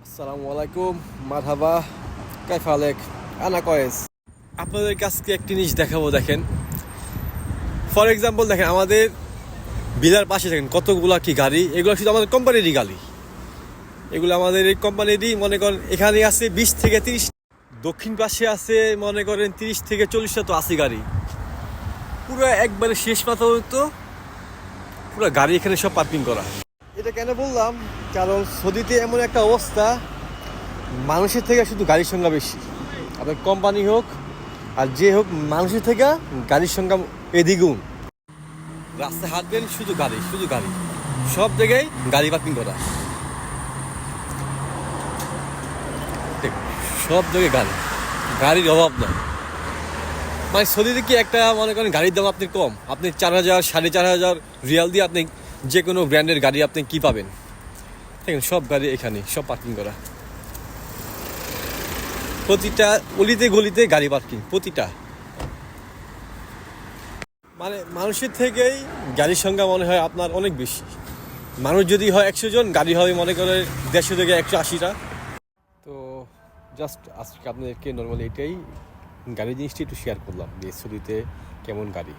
আসসালামু আলাইকুম, মারহাবা, কাইফ আলেক, আনা কয়েস। আপনাদের কাছে একটি জিনিস দেখাবো, দেখেন। ফর এক্সাম্পল দেখেন, আমাদের বিলার পাশে দেখেন কতগুলা কি গাড়ি, এগুলো শুধু আমাদের কোম্পানিরই গাড়ি। এগুলো আমাদের এই কোম্পানিরই, মনে করেন এখানে আছে 20 থেকে 30, দক্ষিণ পাশে আছে মনে করেন 30 থেকে 40টা তো আছে গাড়ি। পুরো একবারে শেষ মাথা তো পুরো গাড়ি এখানে সব পার্কিং করা। এটা কেন বললাম, কারণ সৌদিতে এমন একটা অবস্থা, মানুষের থেকে শুধু গাড়ির সংখ্যা বেশি। আপনার কোম্পানি হোক আর যে হোক, মানুষের থেকে গাড়ির সংখ্যা দ্বিগুণ। রাস্তায় হাঁটবেন শুধু গাড়ি, শুধু গাড়ি, সব জায়গায় গাড়ি পার্কিং করা, সব জায়গায় গাড়ি, গাড়ির অভাব না। মানে সৌদিতে কি একটা মনে করেন গাড়ির দাম আপনি কম, আপনি 4,000 4,500 রিয়াল দিয়ে আপনি যে কোনো ব্র্যান্ডের গাড়ি আপনি কি পাবেন। দেখেন সব গাড়ি এখানে সব পার্কিং করা, প্রতিটা অলিতে গলিতে গাড়ি পার্কিং, প্রতিটা। মানে মানুষের থেকেই গাড়ির সংখ্যা মনে হয় আপনার অনেক বেশি। মানুষ যদি হয় 100 জন, গাড়ি হবে মনে করে 150 থেকে 180টা। তো জাস্ট আজকে আপনাদেরকে নর্মালি এটাই গাড়ি জিনিসটি একটু শেয়ার করলাম যে সৌদিতে কেমন গাড়ি।